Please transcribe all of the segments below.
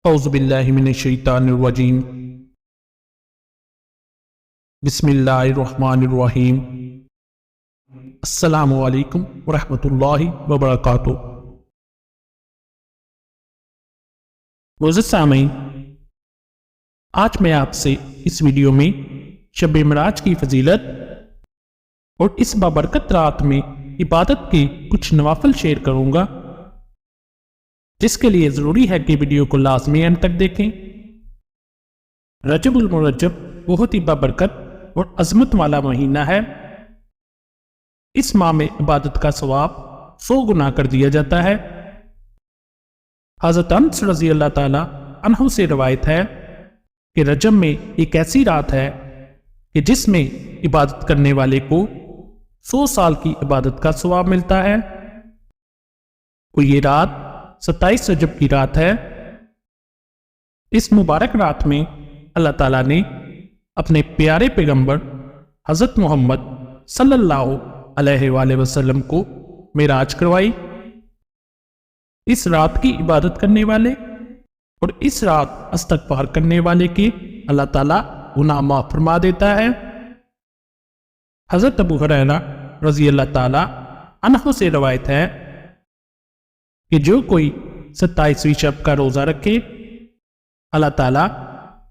اعوذ باللہ من الشیطان الرجیم بسم اللہ الرحمن الرحیم السلام علیکم ورحمۃ اللہ وبرکاتہ۔ معزز سامعین، آج میں آپ سے اس ویڈیو میں شب معراج کی فضیلت اور اس بابرکت رات میں عبادت کے کچھ نوافل شیئر کروں گا، جس کے لیے ضروری ہے کہ ویڈیو کو لازمی اینڈ تک دیکھیں۔ رجب المرجب بہت ہی بابرکت اور عظمت والا مہینہ ہے۔ اس ماہ میں عبادت کا ثواب 100 گنا کر دیا جاتا ہے۔ حضرت انس رضی اللہ تعالی عنہ سے روایت ہے کہ رجب میں ایک ایسی رات ہے کہ جس میں عبادت کرنے والے کو 100 سال کی عبادت کا ثواب ملتا ہے۔ اور یہ رات 27 رجب کی رات ہے۔ اس مبارک رات میں اللہ تعالیٰ نے اپنے پیارے پیغمبر حضرت محمد صلی اللہ علیہ وآلہ وسلم کو معراج کروائی۔ اس رات کی عبادت کرنے والے اور اس رات استغفار کرنے والے کے اللہ تعالیٰ گناہ معاف فرما دیتا ہے۔ حضرت ابو ہریرہ رضی اللہ تعالیٰ عنہ سے روایت ہے کہ جو کوئی 27ویں شب کا روزہ رکھے، اللہ تعالیٰ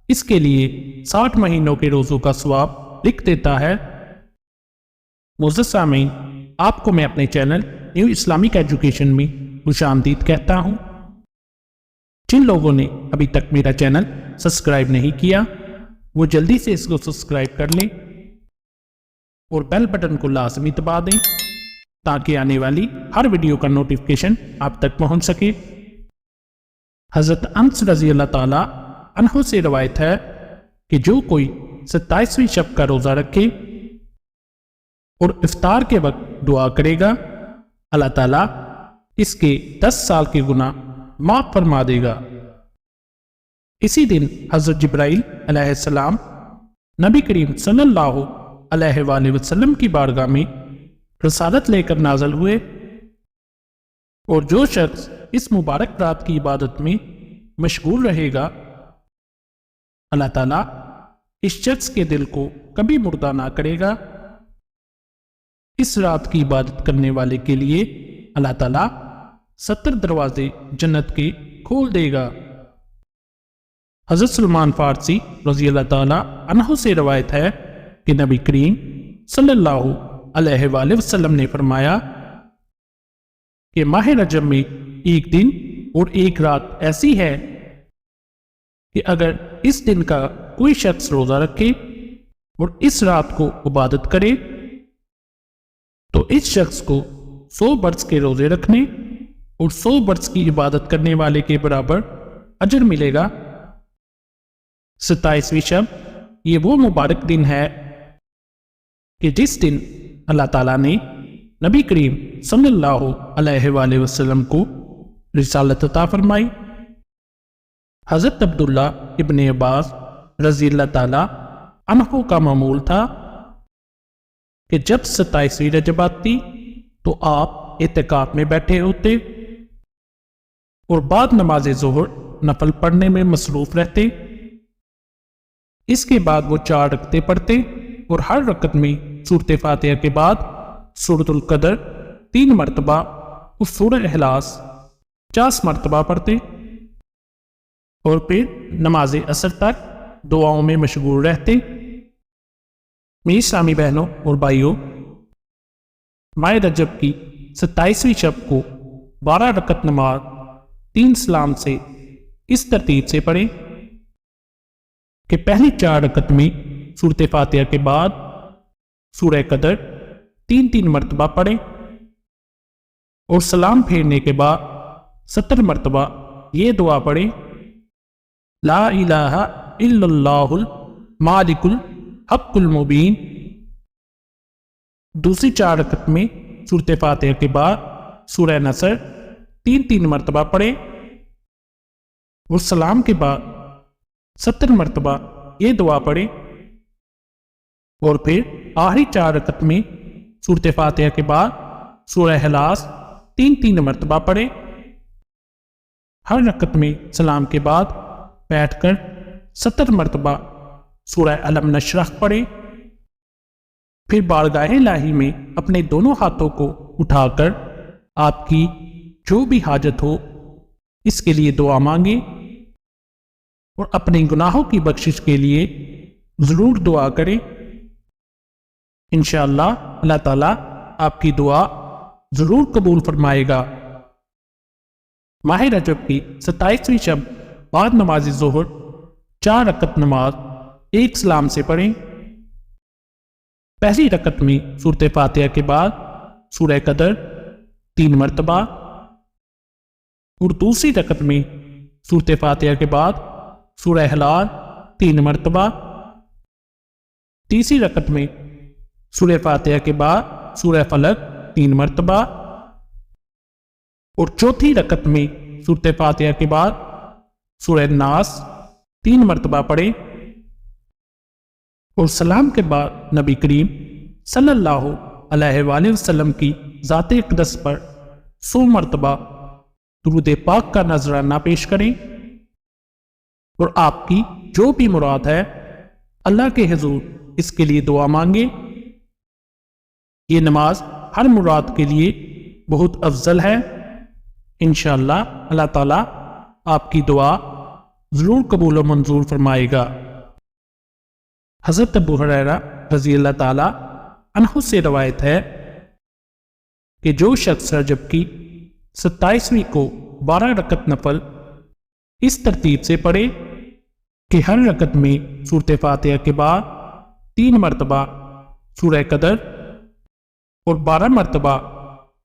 اس کے لیے 60 مہینوں کے روزوں کا ثواب لکھ دیتا ہے۔ معزز سامعین، آپ کو میں اپنے چینل نیو اسلامک ایجوکیشن میں خوش آمدید کہتا ہوں۔ جن لوگوں نے ابھی تک میرا چینل سبسکرائب نہیں کیا، وہ جلدی سے اس کو سبسکرائب کر لیں اور بیل بٹن کو لازمی دبا دیں تاکہ آنے والی ہر ویڈیو کا نوٹیفکیشن آپ تک پہنچ سکے۔ حضرت انس رضی اللہ تعالی عنہ سے روایت ہے کہ جو کوئی 27ویں شب کا روزہ رکھے اور افطار کے وقت دعا کرے گا، اللہ تعالیٰ اس کے 10 سال کے گناہ معاف فرما دے گا۔ اسی دن حضرت جبرائیل علیہ السلام نبی کریم صلی اللہ علیہ وآلہ وسلم کی بارگاہ میں رسالت لے کر نازل ہوئے، اور جو شخص اس مبارک رات کی عبادت میں مشغول رہے گا، اللہ تعالیٰ اس شخص کے دل کو کبھی مردہ نہ کرے گا۔ اس رات کی عبادت کرنے والے کے لیے اللہ تعالیٰ 70 دروازے جنت کے کھول دے گا۔ حضرت سلمان فارسی رضی اللہ تعالیٰ عنہ سے روایت ہے کہ نبی کریم صلی اللہ علیہ وآلہ وسلم نے فرمایا کہ ماہ رجب میں ایک دن اور ایک رات ایسی ہے کہ اگر اس دن کا کوئی شخص روزہ رکھے اور اس رات کو عبادت کرے تو اس شخص کو 100 برس کے روزے رکھنے اور 100 برس کی عبادت کرنے والے کے برابر اجر ملے گا۔ 27ویں شب یہ وہ مبارک دن ہے کہ جس دن اللہ تعالیٰ نے نبی کریم صلی اللہ علیہ وآلہ وسلم کو رسالت عطا فرمائی۔ حضرت عبداللہ ابن عباس رضی اللہ تعالیٰ عنہ کا معمول تھا کہ جب 27ویں رجب آتی تو آپ اعتکاف میں بیٹھے ہوتے اور بعد نماز ظہر نفل پڑھنے میں مصروف رہتے۔ اس کے بعد وہ 4 رکعتیں پڑھتے اور ہر رکعت میں سورۃ فاتحہ کے بعد سورۃ القدر 3 مرتبہ اور سورہ اخلاص 50 مرتبہ پڑھتے، اور پھر نماز عصر تک دعاؤں میں مشغول رہتے۔ میری اسلامی بہنوں اور بھائیوں، ماہ رجب کی 27ویں شب کو 12 رکعت نماز 3 سلام سے اس ترتیب سے پڑھیں کہ پہلی 4 رکعت میں سورۃ فاتحہ کے بعد سورہ قدر 3 مرتبہ پڑھیں اور سلام پھیرنے کے بعد 70 مرتبہ یہ دعا پڑھیں: لا الہ الا اللہ المالک الحق المبین۔ دوسری 4 رکعت میں سورۃ فاتحہ کے بعد سورہ نصر 3 مرتبہ پڑھیں اور سلام کے بعد 70 مرتبہ یہ دعا پڑھیں، اور پھر آخری 4 رکعت میں سورۃ فاتحہ کے بعد سورہ اخلاص 3 مرتبہ پڑھیں۔ ہر رکعت میں سلام کے بعد بیٹھ کر 70 مرتبہ سورہ علم نشرح پڑھیں۔ پھر بارگاہ الہی میں اپنے دونوں ہاتھوں کو اٹھا کر آپ کی جو بھی حاجت ہو اس کے لیے دعا مانگیں اور اپنے گناہوں کی بخشش کے لیے ضرور دعا کریں۔ انشاءاللہ اللہ تعالیٰ آپ کی دعا ضرور قبول فرمائے گا۔ ماہ رجب کی 27ویں شب بعد نماز ظہر 4 رکعت نماز ایک سلام سے پڑھیں۔ پہلی رکعت میں سورۃ فاتحہ کے بعد سورہ قدر 3 مرتبہ اور دوسری رکعت میں سورۃ فاتحہ کے بعد سورہ حلال 3 مرتبہ، تیسری رکعت میں سورہ فاتحہ کے بعد سورہ فلق 3 مرتبہ اور چوتھی رکعت میں سورۃ فاتحہ کے بعد سورہ ناس 3 مرتبہ پڑھیں اور سلام کے بعد نبی کریم صلی اللہ علیہ وآلہ وسلم کی ذات اقدس پر 100 مرتبہ درود پاک کا نذرانہ پیش کریں اور آپ کی جو بھی مراد ہے اللہ کے حضور اس کے لیے دعا مانگیں۔ یہ نماز ہر مراد کے لیے بہت افضل ہے۔ انشاءاللہ اللہ تعالیٰ آپ کی دعا ضرور قبول و منظور فرمائے گا۔ حضرت ابو ہریرہ رضی اللہ تعالیٰ عنہ سے روایت ہے کہ جو شخص رجب کی 27ویں کو 12 رکعت نفل اس ترتیب سے پڑھے کہ ہر رکعت میں سورۃ فاتحہ کے بعد 3 مرتبہ سورہ قدر اور 12 مرتبہ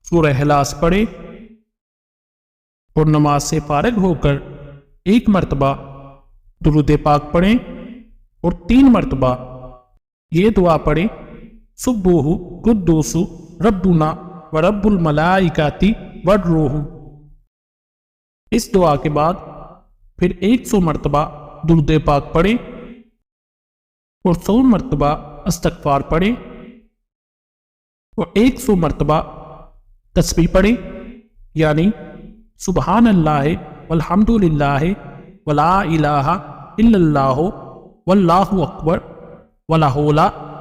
سورہ اخلاص پڑھے اور نماز سے فارغ ہو کر 1 مرتبہ درود پاک پڑھیں اور 3 مرتبہ یہ دعا پڑھیں سبوح قدوس ربنا و رب الملائکۃ والروح۔ اس دعا کے بعد پھر 100 مرتبہ درود پاک پڑھیں اور 100 مرتبہ استغفار پڑھیں اور 100 مرتبہ تسبیح پڑھیں، یعنی سبحان اللہ والحمد للہ ولا الہ الا اللہ واللہ اکبر ولا حول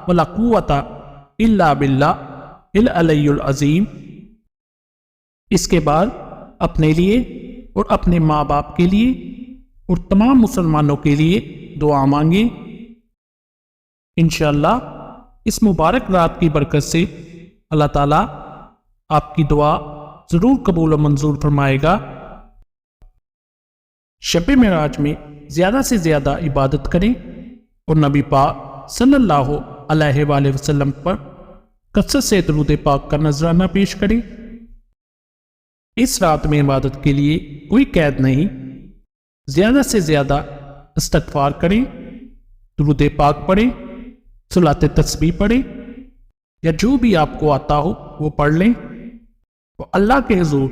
ولا قوت الا باللہ العلی العظیم۔ اس کے بعد اپنے لیے اور اپنے ماں باپ کے لیے اور تمام مسلمانوں کے لیے دعا مانگیں۔ انشاءاللہ اس مبارک رات کی برکت سے اللہ تعالیٰ آپ کی دعا ضرور قبول و منظور فرمائے گا۔ شب معراج میں زیادہ سے زیادہ عبادت کریں اور نبی پاک صلی اللہ علیہ وآلہ وسلم پر کثرت سے درود پاک کا نذرانہ پیش کریں۔ اس رات میں عبادت کے لیے کوئی قید نہیں، زیادہ سے زیادہ استغفار کریں، درود پاک پڑھیں، صلاۃ تسبیح پڑھیں یا جو بھی آپ کو آتا ہو وہ پڑھ لیں اور اللہ کے حضور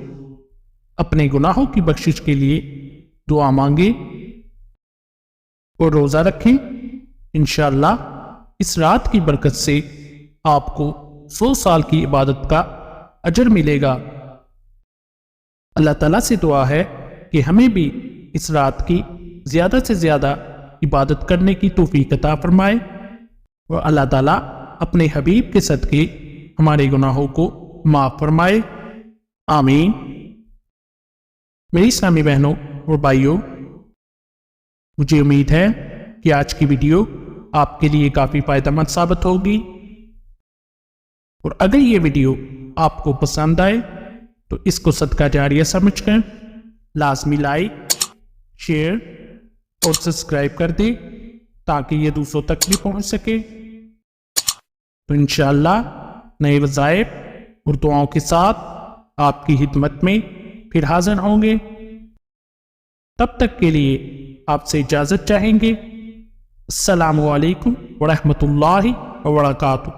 اپنے گناہوں کی بخشش کے لیے دعا مانگیں اور روزہ رکھیں۔ انشاءاللہ اس رات کی برکت سے آپ کو 100 سال کی عبادت کا اجر ملے گا۔ اللہ تعالیٰ سے دعا ہے کہ ہمیں بھی اس رات کی زیادہ سے زیادہ عبادت کرنے کی توفیق عطا فرمائے اور اللہ تعالیٰ اپنے حبیب کے صدقے ہمارے گناہوں کو معاف فرمائے، آمین۔ میری اسلامی بہنوں اور بھائیوں، مجھے امید ہے کہ آج کی ویڈیو آپ کے لیے کافی فائدہ مند ثابت ہوگی، اور اگر یہ ویڈیو آپ کو پسند آئے تو اس کو صدقہ جاریہ سمجھ کر لازمی لائک، شیئر اور سبسکرائب کر دیں تاکہ یہ دوسروں تک بھی پہنچ سکے۔ تو انشاءاللہ نئے وظائف اور دعاؤں کے ساتھ آپ کی خدمت میں پھر حاضر ہوں گے۔ تب تک کے لیے آپ سے اجازت چاہیں گے۔ السلام علیکم ورحمۃ اللہ وبرکاتہ۔